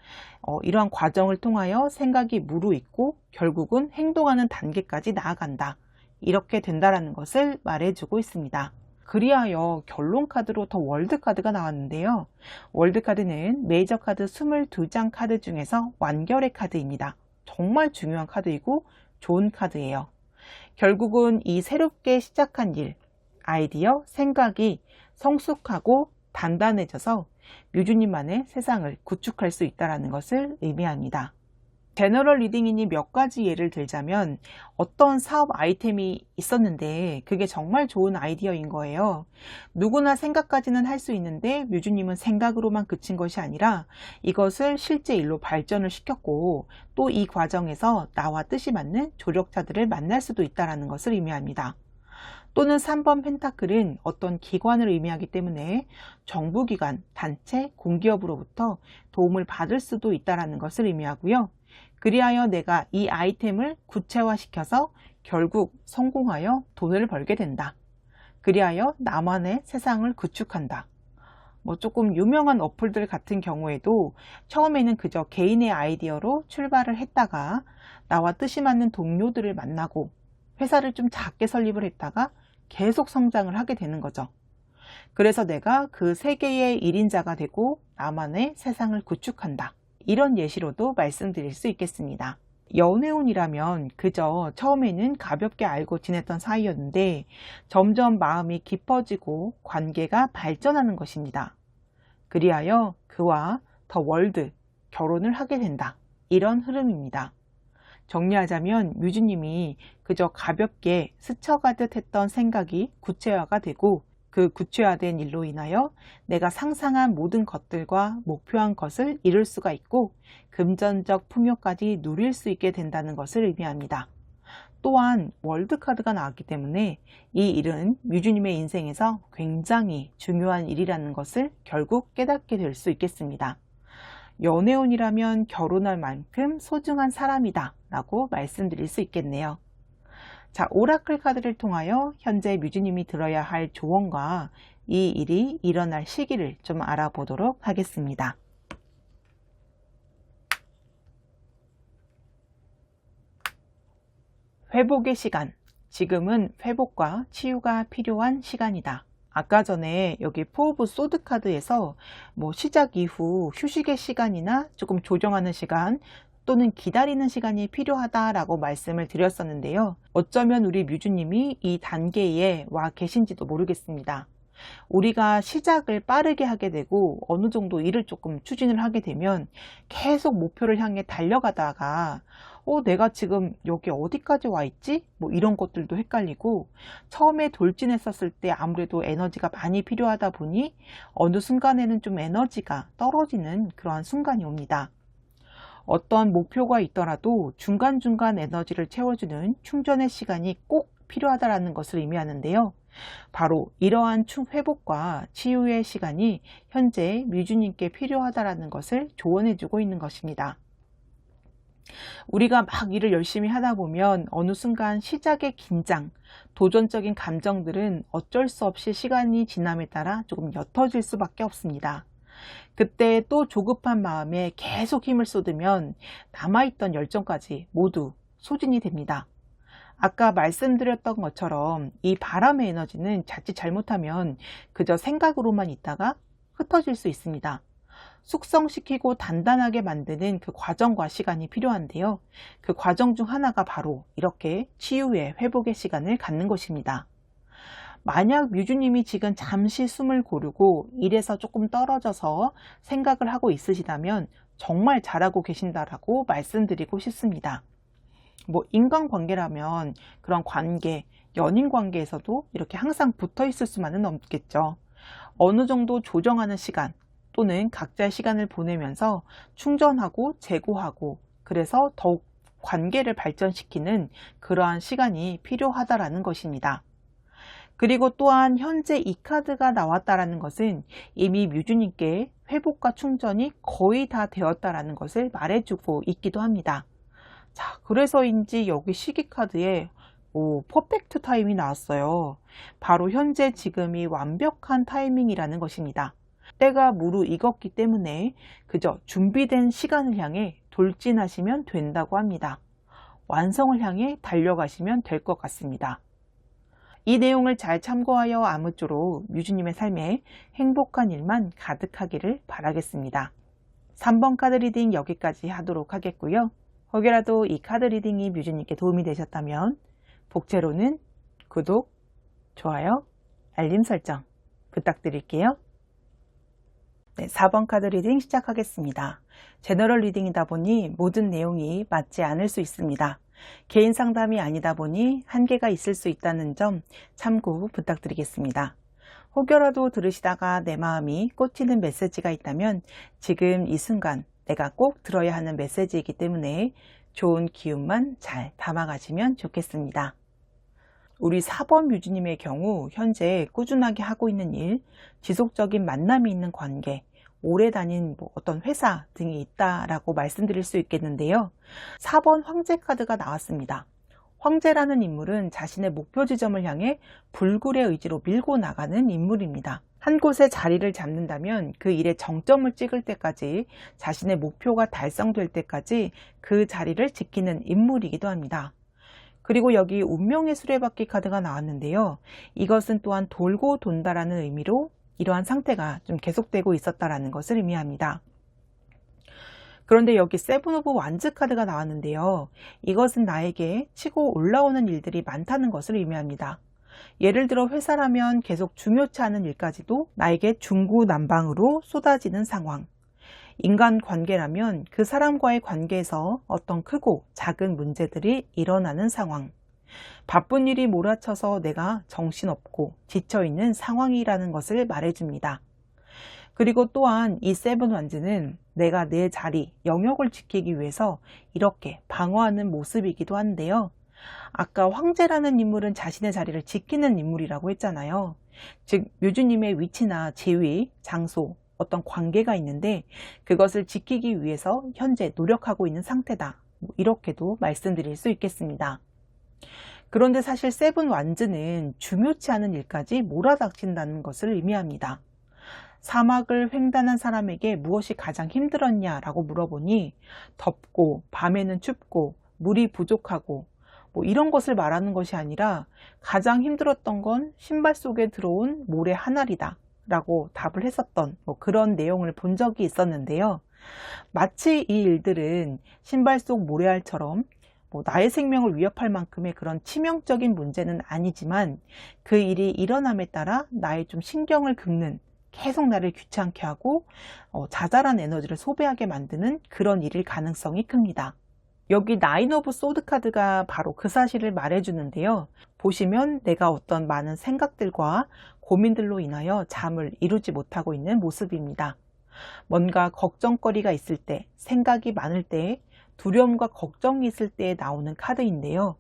이러한 과정을 통하여 생각이 무르익고 결국은 행동하는 단계까지 나아간다. 이렇게 된다라는 것을 말해주고 있습니다. 그리하여 결론 카드로 더 월드 카드가 나왔는데요. 월드 카드는 메이저 카드 22장 카드 중에서 완결의 카드입니다. 정말 중요한 카드이고 좋은 카드예요. 결국은 이 새롭게 시작한 일, 아이디어, 생각이 성숙하고 단단해져서 뮤주님만의 세상을 구축할 수 있다는 것을 의미합니다. 제너럴 리딩이니 몇 가지 예를 들자면 어떤 사업 아이템이 있었는데 그게 정말 좋은 아이디어인 거예요. 누구나 생각까지는 할 수 있는데 뮤주님은 생각으로만 그친 것이 아니라 이것을 실제 일로 발전을 시켰고 또 이 과정에서 나와 뜻이 맞는 조력자들을 만날 수도 있다는 것을 의미합니다. 또는 3번 펜타클은 어떤 기관을 의미하기 때문에 정부기관, 단체, 공기업으로부터 도움을 받을 수도 있다는 것을 의미하고요. 그리하여 내가 이 아이템을 구체화시켜서 결국 성공하여 돈을 벌게 된다. 그리하여 나만의 세상을 구축한다. 조금 유명한 어플들 같은 경우에도 처음에는 그저 개인의 아이디어로 출발을 했다가 나와 뜻이 맞는 동료들을 만나고 회사를 좀 작게 설립을 했다가 계속 성장을 하게 되는 거죠. 그래서 내가 그 세계의 1인자가 되고 나만의 세상을 구축한다. 이런 예시로도 말씀드릴 수 있겠습니다. 연애운이라면 그저 처음에는 가볍게 알고 지냈던 사이였는데 점점 마음이 깊어지고 관계가 발전하는 것입니다. 그리하여 그와 더 월드, 결혼을 하게 된다. 이런 흐름입니다. 정리하자면 뮤주님이 그저 가볍게 스쳐가듯 했던 생각이 구체화가 되고 그 구체화된 일로 인하여 내가 상상한 모든 것들과 목표한 것을 이룰 수가 있고 금전적 풍요까지 누릴 수 있게 된다는 것을 의미합니다. 또한 월드카드가 나왔기 때문에 이 일은 뮤주님의 인생에서 굉장히 중요한 일이라는 것을 결국 깨닫게 될 수 있겠습니다. 연애운이라면 결혼할 만큼 소중한 사람이다 라고 말씀드릴 수 있겠네요. 자, 오라클 카드를 통하여 현재 뮤주님이 들어야 할 조언과 이 일이 일어날 시기를 좀 알아보도록 하겠습니다. 회복의 시간. 지금은 회복과 치유가 필요한 시간이다. 아까 전에 여기 포 오브 소드 카드에서 시작 이후 휴식의 시간이나 조금 조정하는 시간 또는 기다리는 시간이 필요하다라고 말씀을 드렸었는데요. 어쩌면 우리 뮤주님이 이 단계에 와 계신지도 모르겠습니다. 우리가 시작을 빠르게 하게 되고 어느 정도 일을 조금 추진을 하게 되면 계속 목표를 향해 달려가다가 내가 지금 여기 어디까지 와 있지? 이런 것들도 헷갈리고 처음에 돌진했었을 때 아무래도 에너지가 많이 필요하다 보니 어느 순간에는 좀 에너지가 떨어지는 그러한 순간이 옵니다. 어떤 목표가 있더라도 중간중간 에너지를 채워주는 충전의 시간이 꼭 필요하다는 것을 의미하는데요. 바로 이러한 회복과 치유의 시간이 현재 뮤주님께 필요하다는 것을 조언해주고 있는 것입니다. 우리가 막 일을 열심히 하다 보면 어느 순간 시작의 긴장, 도전적인 감정들은 어쩔 수 없이 시간이 지남에 따라 조금 옅어질 수밖에 없습니다. 그때 또 조급한 마음에 계속 힘을 쏟으면 남아있던 열정까지 모두 소진이 됩니다. 아까 말씀드렸던 것처럼 이 바람의 에너지는 자칫 잘못하면 그저 생각으로만 있다가 흩어질 수 있습니다. 숙성시키고 단단하게 만드는 그 과정과 시간이 필요한데요. 그 과정 중 하나가 바로 이렇게 치유의 회복의 시간을 갖는 것입니다. 만약 뮤주님이 지금 잠시 숨을 고르고 일에서 조금 떨어져서 생각을 하고 있으시다면 정말 잘하고 계신다라고 말씀드리고 싶습니다. 인간관계라면 그런 관계, 연인 관계에서도 이렇게 항상 붙어 있을 수만은 없겠죠. 어느 정도 조정하는 시간 또는 각자의 시간을 보내면서 충전하고 재고하고 그래서 더욱 관계를 발전시키는 그러한 시간이 필요하다라는 것입니다. 그리고 또한 현재 이 카드가 나왔다라는 것은 이미 뮤주님께 회복과 충전이 거의 다 되었다라는 것을 말해주고 있기도 합니다. 자, 그래서인지 여기 시기 카드에 오, 퍼펙트 타임이 나왔어요. 바로 현재 지금이 완벽한 타이밍이라는 것입니다. 때가 무르익었기 때문에 그저 준비된 시간을 향해 돌진하시면 된다고 합니다. 완성을 향해 달려가시면 될 것 같습니다. 이 내용을 잘 참고하여 아무쪼록 뮤즈님의 삶에 행복한 일만 가득하기를 바라겠습니다. 3번 카드 리딩 여기까지 하도록 하겠고요. 혹여라도 이 카드 리딩이 뮤즈님께 도움이 되셨다면 복제로는 구독, 좋아요, 알림 설정 부탁드릴게요. 네, 4번 카드 리딩 시작하겠습니다. 제너럴 리딩이다 보니 모든 내용이 맞지 않을 수 있습니다. 개인 상담이 아니다 보니 한계가 있을 수 있다는 점 참고 부탁드리겠습니다. 혹여라도 들으시다가 내 마음이 꽂히는 메시지가 있다면 지금 이 순간 내가 꼭 들어야 하는 메시지이기 때문에 좋은 기운만 잘 담아가시면 좋겠습니다. 우리 4번 뮤즈님의 경우 현재 꾸준하게 하고 있는 일, 지속적인 만남이 있는 관계, 오래 다닌 어떤 회사 등이 있다라고 말씀드릴 수 있겠는데요. 4번 황제 카드가 나왔습니다. 황제라는 인물은 자신의 목표 지점을 향해 불굴의 의지로 밀고 나가는 인물입니다. 한 곳에 자리를 잡는다면 그 일에 정점을 찍을 때까지, 자신의 목표가 달성될 때까지 그 자리를 지키는 인물이기도 합니다. 그리고 여기 운명의 수레바퀴 카드가 나왔는데요. 이것은 또한 돌고 돈다라는 의미로 이러한 상태가 좀 계속되고 있었다라는 것을 의미합니다. 그런데 여기 세븐 오브 완즈 카드가 나왔는데요. 이것은 나에게 치고 올라오는 일들이 많다는 것을 의미합니다. 예를 들어 회사라면 계속 중요치 않은 일까지도 나에게 중구난방으로 쏟아지는 상황. 인간관계라면 그 사람과의 관계에서 어떤 크고 작은 문제들이 일어나는 상황. 바쁜 일이 몰아쳐서 내가 정신없고 지쳐있는 상황이라는 것을 말해줍니다. 그리고 또한 이 세븐 완즈는 내가 내 자리, 영역을 지키기 위해서 이렇게 방어하는 모습이기도 한데요. 아까 황제라는 인물은 자신의 자리를 지키는 인물이라고 했잖아요. 즉 뮤즈님의 위치나 지위, 장소, 어떤 관계가 있는데 그것을 지키기 위해서 현재 노력하고 있는 상태다. 이렇게도 말씀드릴 수 있겠습니다. 그런데 사실 세븐 완즈는 중요치 않은 일까지 몰아닥친다는 것을 의미합니다. 사막을 횡단한 사람에게 무엇이 가장 힘들었냐라고 물어보니 덥고 밤에는 춥고 물이 부족하고 이런 것을 말하는 것이 아니라 가장 힘들었던 건 신발 속에 들어온 모래 한 알이다 라고 답을 했었던 그런 내용을 본 적이 있었는데요. 마치 이 일들은 신발 속 모래알처럼 나의 생명을 위협할 만큼의 그런 치명적인 문제는 아니지만 그 일이 일어남에 따라 나의 좀 신경을 긁는, 계속 나를 귀찮게 하고 자잘한 에너지를 소비하게 만드는 그런 일일 가능성이 큽니다. 여기 나인 오브 소드 카드가 바로 그 사실을 말해주는데요. 보시면 내가 어떤 많은 생각들과 고민들로 인하여 잠을 이루지 못하고 있는 모습입니다. 뭔가 걱정거리가 있을 때, 생각이 많을 때, 두려움과 걱정이 있을 때 나오는 카드인데요.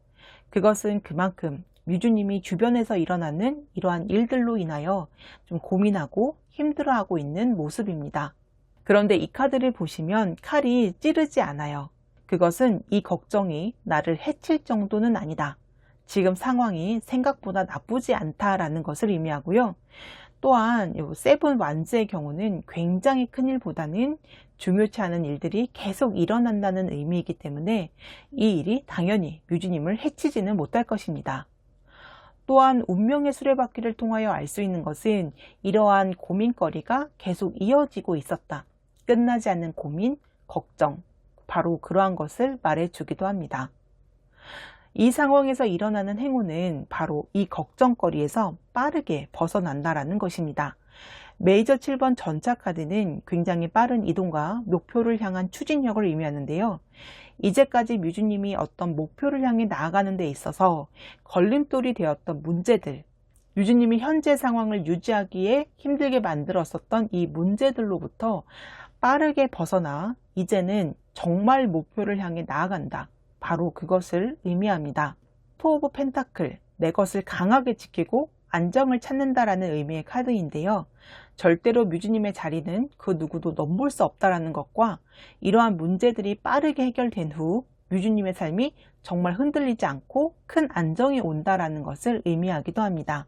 그것은 그만큼 뮤즈님이 주변에서 일어나는 이러한 일들로 인하여 좀 고민하고 힘들어하고 있는 모습입니다. 그런데 이 카드를 보시면 칼이 찌르지 않아요. 그것은 이 걱정이 나를 해칠 정도는 아니다. 지금 상황이 생각보다 나쁘지 않다라는 것을 의미하고요. 또한 세븐 완즈의 경우는 굉장히 큰 일보다는 중요치 않은 일들이 계속 일어난다는 의미이기 때문에 이 일이 당연히 뮤즈님을 해치지는 못할 것입니다. 또한 운명의 수레바퀴를 통하여 알 수 있는 것은 이러한 고민거리가 계속 이어지고 있었다. 끝나지 않는 고민, 걱정, 바로 그러한 것을 말해주기도 합니다. 이 상황에서 일어나는 행운은 바로 이 걱정거리에서 빠르게 벗어난다라는 것입니다. 메이저 7번 전차 카드는 굉장히 빠른 이동과 목표를 향한 추진력을 의미하는데요. 이제까지 뮤즈님이 어떤 목표를 향해 나아가는 데 있어서 걸림돌이 되었던 문제들, 뮤즈님이 현재 상황을 유지하기에 힘들게 만들었었던 이 문제들로부터 빠르게 벗어나 이제는 정말 목표를 향해 나아간다. 바로 그것을 의미합니다. 투 오브 펜타클, 내 것을 강하게 지키고 안정을 찾는다라는 의미의 카드인데요. 절대로 뮤즈님의 자리는 그 누구도 넘볼 수 없다라는 것과 이러한 문제들이 빠르게 해결된 후 뮤주님의 삶이 정말 흔들리지 않고 큰 안정이 온다라는 것을 의미하기도 합니다.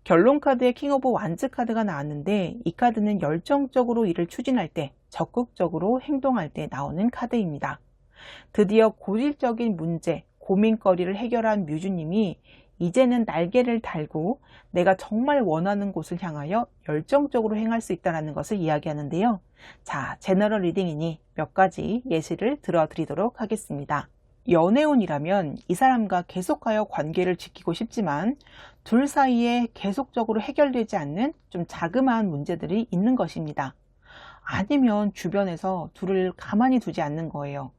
결론 카드에 킹 오브 완즈 카드가 나왔는데 이 카드는 열정적으로 일을 추진할 때, 적극적으로 행동할 때 나오는 카드입니다. 드디어 고질적인 문제, 고민거리를 해결한 뮤주님이 이제는 날개를 달고 내가 정말 원하는 곳을 향하여 열정적으로 행할 수 있다는 것을 이야기하는데요. 자, 제너럴 리딩이니 몇 가지 예시를 들어드리도록 하겠습니다. 연애운이라면 이 사람과 계속하여 관계를 지키고 싶지만 둘 사이에 계속적으로 해결되지 않는 좀 자그마한 문제들이 있는 것입니다. 아니면 주변에서 둘을 가만히 두지 않는 거예요.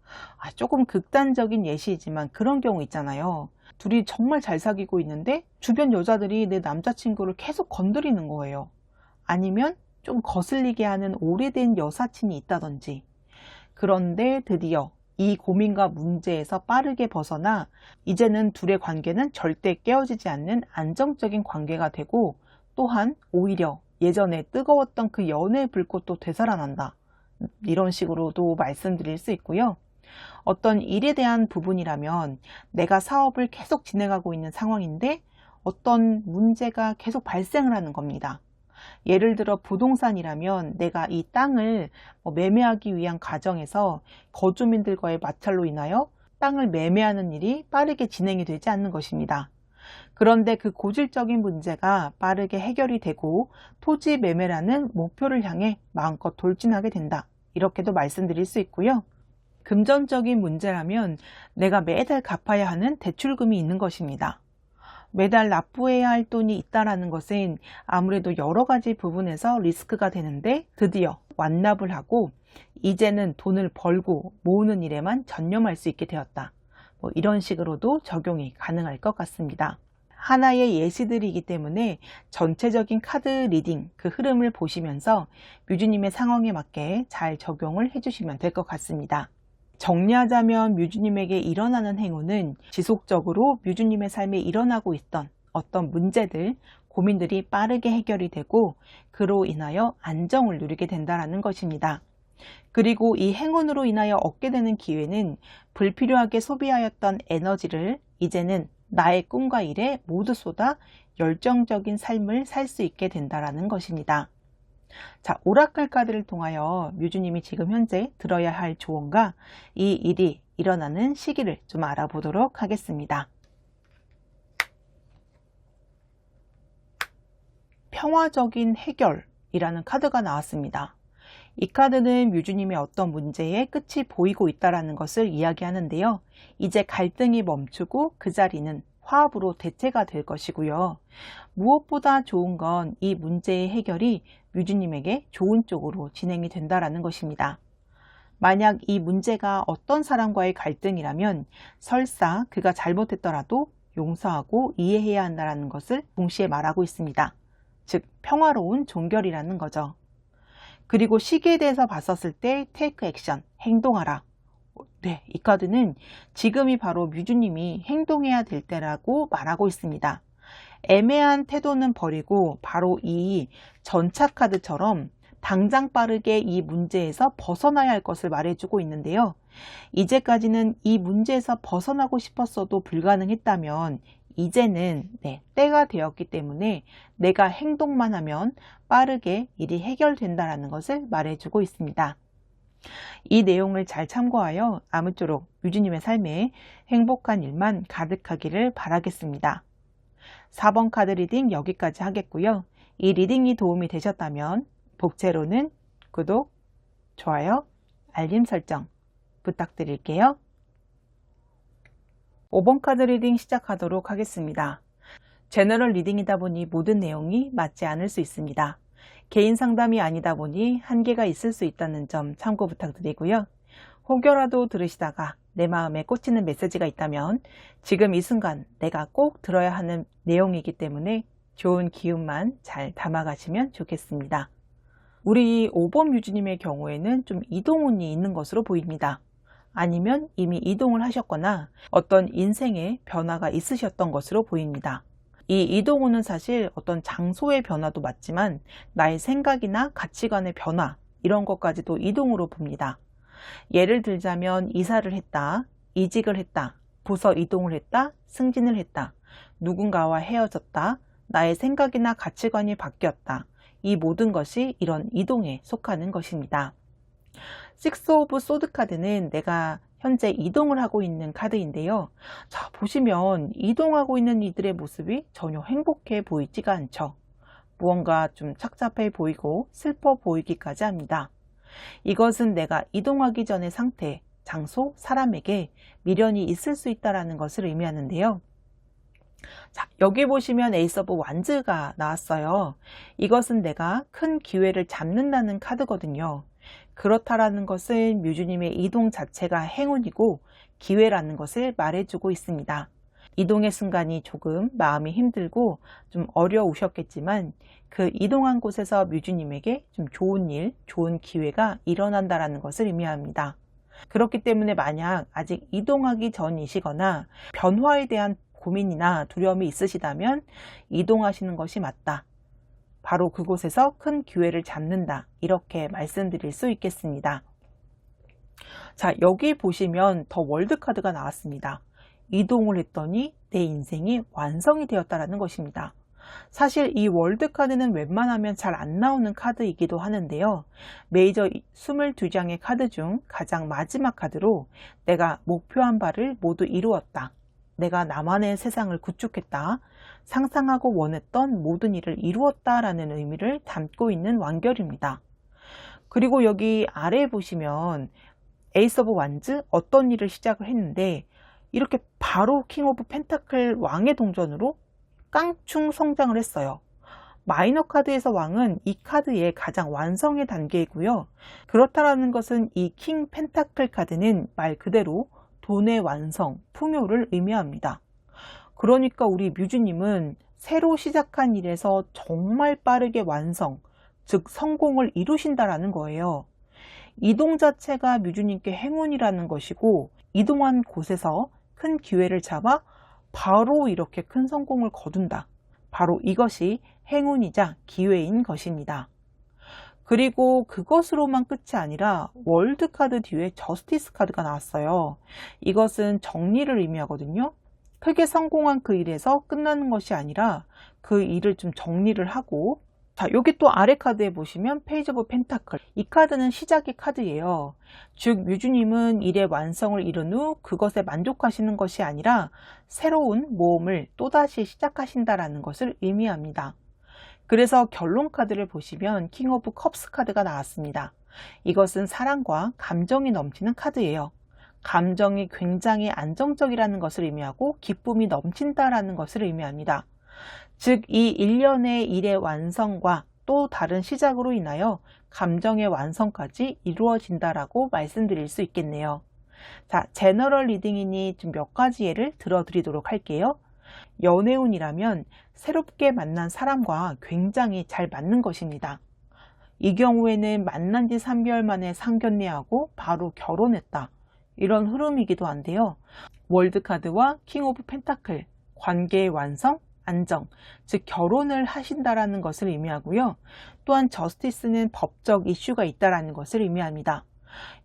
조금 극단적인 예시이지만 그런 경우 있잖아요. 둘이 정말 잘 사귀고 있는데 주변 여자들이 내 남자친구를 계속 건드리는 거예요. 아니면 좀 거슬리게 하는 오래된 여사친이 있다든지. 그런데 드디어 이 고민과 문제에서 빠르게 벗어나 이제는 둘의 관계는 절대 깨어지지 않는 안정적인 관계가 되고, 또한 오히려 예전에 뜨거웠던 그 연애의 불꽃도 되살아난다. 이런 식으로도 말씀드릴 수 있고요. 어떤 일에 대한 부분이라면 내가 사업을 계속 진행하고 있는 상황인데 어떤 문제가 계속 발생을 하는 겁니다. 예를 들어 부동산이라면 내가 이 땅을 매매하기 위한 과정에서 거주민들과의 마찰로 인하여 땅을 매매하는 일이 빠르게 진행이 되지 않는 것입니다. 그런데 그 고질적인 문제가 빠르게 해결이 되고 토지 매매라는 목표를 향해 마음껏 돌진하게 된다. 이렇게도 말씀드릴 수 있고요. 금전적인 문제라면 내가 매달 갚아야 하는 대출금이 있는 것입니다. 매달 납부해야 할 돈이 있다는 것은 아무래도 여러 가지 부분에서 리스크가 되는데 드디어 완납을 하고 이제는 돈을 벌고 모으는 일에만 전념할 수 있게 되었다. 이런 식으로도 적용이 가능할 것 같습니다. 하나의 예시들이기 때문에 전체적인 카드 리딩 그 흐름을 보시면서 뮤주님의 상황에 맞게 잘 적용을 해주시면 될 것 같습니다. 정리하자면 뮤주님에게 일어나는 행운은 지속적으로 뮤주님의 삶에 일어나고 있던 어떤 문제들, 고민들이 빠르게 해결이 되고 그로 인하여 안정을 누리게 된다는 것입니다. 그리고 이 행운으로 인하여 얻게 되는 기회는 불필요하게 소비하였던 에너지를 이제는 나의 꿈과 일에 모두 쏟아 열정적인 삶을 살 수 있게 된다는 것입니다. 자, 오라클 카드를 통하여 뮤주님이 지금 현재 들어야 할 조언과 이 일이 일어나는 시기를 좀 알아보도록 하겠습니다. 평화적인 해결이라는 카드가 나왔습니다. 이 카드는 뮤주님의 어떤 문제에 끝이 보이고 있다는 것을 이야기하는데요. 이제 갈등이 멈추고 그 자리는 화합으로 대체가 될 것이고요. 무엇보다 좋은 건 이 문제의 해결이 뮤주님에게 좋은 쪽으로 진행이 된다는 것입니다. 만약 이 문제가 어떤 사람과의 갈등이라면 설사 그가 잘못했더라도 용서하고 이해해야 한다는 것을 동시에 말하고 있습니다. 즉 평화로운 종결이라는 거죠. 그리고 시기에 대해서 봤었을 때 테이크 액션, 행동하라. 네, 이 카드는 지금이 바로 뮤주님이 행동해야 될 때라고 말하고 있습니다. 애매한 태도는 버리고 바로 이 전차 카드처럼 당장 빠르게 이 문제에서 벗어나야 할 것을 말해주고 있는데요. 이제까지는 이 문제에서 벗어나고 싶었어도 불가능했다면 이제는 때가 되었기 때문에 내가 행동만 하면 빠르게 일이 해결된다는 것을 말해주고 있습니다. 이 내용을 잘 참고하여 아무쪼록 뮤주님의 삶에 행복한 일만 가득하기를 바라겠습니다. 4번 카드 리딩 여기까지 하겠고요. 이 리딩이 도움이 되셨다면 복채로는 구독, 좋아요, 알림 설정 부탁드릴게요. 5번 카드 리딩 시작하도록 하겠습니다. 제너럴 리딩이다 보니 모든 내용이 맞지 않을 수 있습니다. 개인 상담이 아니다 보니 한계가 있을 수 있다는 점 참고 부탁드리고요. 혹여라도 들으시다가 내 마음에 꽂히는 메시지가 있다면 지금 이 순간 내가 꼭 들어야 하는 내용이기 때문에 좋은 기운만 잘 담아가시면 좋겠습니다. 우리 5번 뮤주님의 경우에는 좀 이동운이 있는 것으로 보입니다. 아니면 이미 이동을 하셨거나 어떤 인생의 변화가 있으셨던 것으로 보입니다. 이 이동운은 사실 어떤 장소의 변화도 맞지만 나의 생각이나 가치관의 변화 이런 것까지도 이동으로 봅니다. 예를 들자면 이사를 했다, 이직을 했다, 부서 이동을 했다, 승진을 했다, 누군가와 헤어졌다, 나의 생각이나 가치관이 바뀌었다. 이 모든 것이 이런 이동에 속하는 것입니다. 식스 오브 소드 카드는 내가 현재 이동을 하고 있는 카드인데요. 자, 보시면 이동하고 있는 이들의 모습이 전혀 행복해 보이지가 않죠. 무언가 좀 착잡해 보이고 슬퍼 보이기까지 합니다. 이것은 내가 이동하기 전의 상태, 장소, 사람에게 미련이 있을 수 있다는 것을 의미하는데요. 자, 여기 보시면 에이스 오브 완즈가 나왔어요. 이것은 내가 큰 기회를 잡는다는 카드거든요. 그렇다라는 것은 뮤즈님의 이동 자체가 행운이고 기회라는 것을 말해주고 있습니다. 이동의 순간이 조금 마음이 힘들고 좀 어려우셨겠지만 그 이동한 곳에서 뮤즈님에게 좀 좋은 일, 좋은 기회가 일어난다는 것을 의미합니다. 그렇기 때문에 만약 아직 이동하기 전이시거나 변화에 대한 고민이나 두려움이 있으시다면 이동하시는 것이 맞다. 바로 그곳에서 큰 기회를 잡는다. 이렇게 말씀드릴 수 있겠습니다. 자, 여기 보시면 더 월드 카드가 나왔습니다. 이동을 했더니 내 인생이 완성이 되었다는 것입니다. 사실 이 월드 카드는 웬만하면 잘 안 나오는 카드이기도 하는데요. 메이저 22장의 카드 중 가장 마지막 카드로 내가 목표한 바를 모두 이루었다. 내가 나만의 세상을 구축했다. 상상하고 원했던 모든 일을 이루었다라는 의미를 담고 있는 완결입니다. 그리고 여기 아래에 보시면 에이스 오브 완즈 어떤 일을 시작을 했는데 이렇게 바로 킹 오브 펜타클 왕의 동전으로 깡충 성장을 했어요. 마이너 카드에서 왕은 이 카드의 가장 완성의 단계이고요. 그렇다라는 것은 이 킹 펜타클 카드는 말 그대로 돈의 완성, 풍요를 의미합니다. 그러니까 우리 뮤즈님은 새로 시작한 일에서 정말 빠르게 완성, 즉 성공을 이루신다라는 거예요. 이동 자체가 뮤즈님께 행운이라는 것이고 이동한 곳에서 큰 기회를 잡아 바로 이렇게 큰 성공을 거둔다. 바로 이것이 행운이자 기회인 것입니다. 그리고 그것으로만 끝이 아니라 월드 카드 뒤에 저스티스 카드가 나왔어요. 이것은 정리를 의미하거든요. 크게 성공한 그 일에서 끝나는 것이 아니라 그 일을 좀 정리를 하고, 자, 여기 또 아래 카드에 보시면 페이지 오브 펜타클. 이 카드는 시작의 카드예요. 즉 뮤즈님은 일의 완성을 이룬 후 그것에 만족하시는 것이 아니라 새로운 모험을 또다시 시작하신다라는 것을 의미합니다. 그래서 결론 카드를 보시면 킹 오브 컵스 카드가 나왔습니다. 이것은 사랑과 감정이 넘치는 카드예요. 감정이 굉장히 안정적이라는 것을 의미하고 기쁨이 넘친다라는 것을 의미합니다. 즉 이 일련의 일의 완성과 또 다른 시작으로 인하여 감정의 완성까지 이루어진다라고 말씀드릴 수 있겠네요. 자, 제너럴 리딩이니 좀 몇 가지 예를 들어드리도록 할게요. 연애운이라면 새롭게 만난 사람과 굉장히 잘 맞는 것입니다. 이 경우에는 만난 지 3개월 만에 상견례하고 바로 결혼했다. 이런 흐름이기도 한데요. 월드카드와 킹 오브 펜타클, 관계의 완성, 안정, 즉 결혼을 하신다라는 것을 의미하고요. 또한 저스티스는 법적 이슈가 있다라는 것을 의미합니다.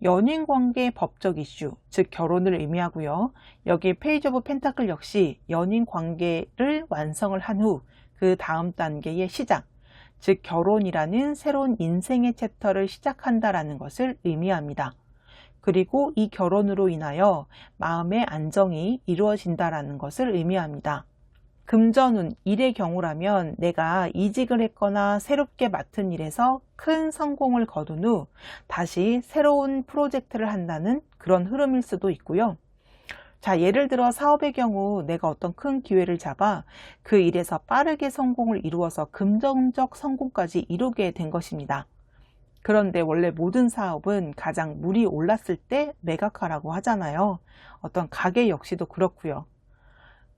연인 관계 법적 이슈, 즉 결혼을 의미하고요. 여기 페이지 오브 펜타클 역시 연인 관계를 완성을 한 후 그 다음 단계의 시작, 즉 결혼이라는 새로운 인생의 챕터를 시작한다라는 것을 의미합니다. 그리고 이 결혼으로 인하여 마음의 안정이 이루어진다라는 것을 의미합니다. 금전운, 일의 경우라면 내가 이직을 했거나 새롭게 맡은 일에서 큰 성공을 거둔 후 다시 새로운 프로젝트를 한다는 그런 흐름일 수도 있고요. 자, 예를 들어 사업의 경우 내가 어떤 큰 기회를 잡아 그 일에서 빠르게 성공을 이루어서 금전적 성공까지 이루게 된 것입니다. 그런데 원래 모든 사업은 가장 물이 올랐을 때 매각하라고 하잖아요. 어떤 가게 역시도 그렇고요.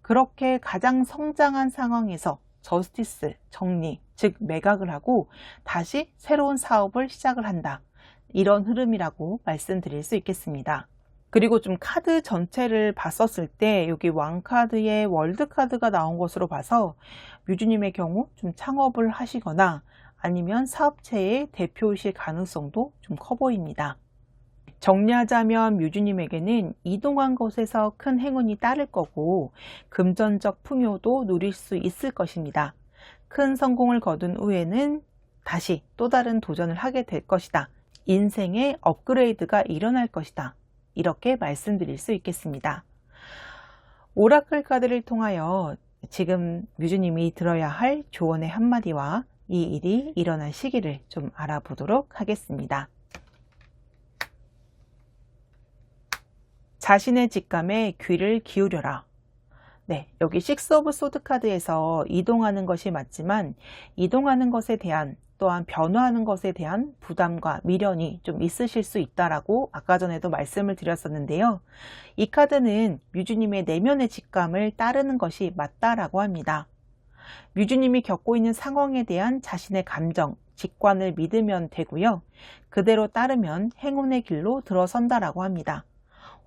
그렇게 가장 성장한 상황에서 저스티스, 정리, 즉 매각을 하고 다시 새로운 사업을 시작을 한다. 이런 흐름이라고 말씀드릴 수 있겠습니다. 그리고 좀 카드 전체를 봤었을 때 여기 왕카드에 월드카드가 나온 것으로 봐서 뮤즈님의 경우 좀 창업을 하시거나 아니면 사업체의 대표이실 가능성도 좀 커 보입니다. 정리하자면 뮤주님에게는 이동한 곳에서 큰 행운이 따를 거고 금전적 풍요도 누릴 수 있을 것입니다. 큰 성공을 거둔 후에는 다시 또 다른 도전을 하게 될 것이다. 인생의 업그레이드가 일어날 것이다. 이렇게 말씀드릴 수 있겠습니다. 오라클 카드를 통하여 지금 뮤주님이 들어야 할 조언의 한마디와 이 일이 일어날 시기를 좀 알아보도록 하겠습니다. 자신의 직감에 귀를 기울여라. 네, 여기 식스 오브 소드 카드에서 이동하는 것이 맞지만 이동하는 것에 대한 또한 변화하는 것에 대한 부담과 미련이 좀 있으실 수 있다라고 아까 전에도 말씀을 드렸었는데요. 이 카드는 뮤주님의 내면의 직감을 따르는 것이 맞다라고 합니다. 뮤주님이 겪고 있는 상황에 대한 자신의 감정, 직관을 믿으면 되고요. 그대로 따르면 행운의 길로 들어선다라고 합니다.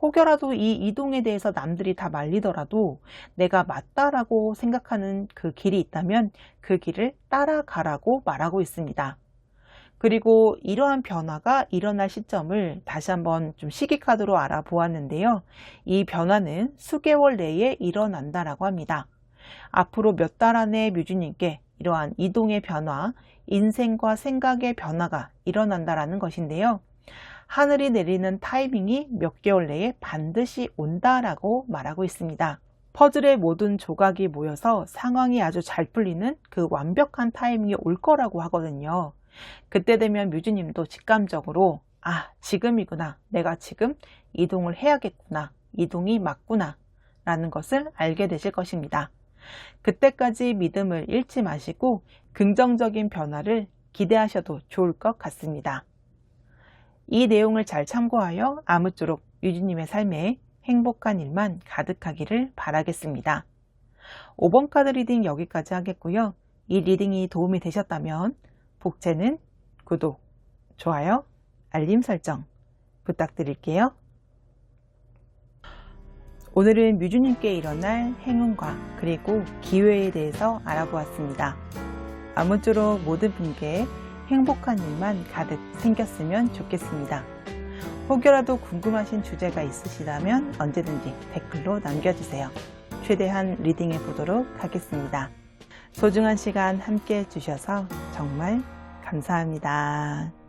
혹여라도 이 이동에 대해서 남들이 다 말리더라도 내가 맞다라고 생각하는 그 길이 있다면 그 길을 따라가라고 말하고 있습니다. 그리고 이러한 변화가 일어날 시점을 다시 한번 좀 시기 카드로 알아보았는데요. 이 변화는 수개월 내에 일어난다라고 합니다. 앞으로 몇 달 안에 뮤주님께 이러한 이동의 변화, 인생과 생각의 변화가 일어난다라는 것인데요. 하늘이 내리는 타이밍이 몇 개월 내에 반드시 온다라고 말하고 있습니다. 퍼즐의 모든 조각이 모여서 상황이 아주 잘 풀리는 그 완벽한 타이밍이 올 거라고 하거든요. 그때 되면 뮤주님도 직감적으로 지금이구나. 내가 지금 이동을 해야겠구나. 이동이 맞구나. 라는 것을 알게 되실 것입니다. 그때까지 믿음을 잃지 마시고 긍정적인 변화를 기대하셔도 좋을 것 같습니다. 이 내용을 잘 참고하여 아무쪼록 뮤주님의 삶에 행복한 일만 가득하기를 바라겠습니다. 5번 카드 리딩 여기까지 하겠고요. 이 리딩이 도움이 되셨다면 복채는 구독, 좋아요, 알림 설정 부탁드릴게요. 오늘은 뮤주님께 일어날 행운과 그리고 기회에 대해서 알아보았습니다. 아무쪼록 모든 분께 행복한 일만 가득 생겼으면 좋겠습니다. 혹여라도 궁금하신 주제가 있으시다면 언제든지 댓글로 남겨주세요. 최대한 리딩해 보도록 하겠습니다. 소중한 시간 함께 해주셔서 정말 감사합니다.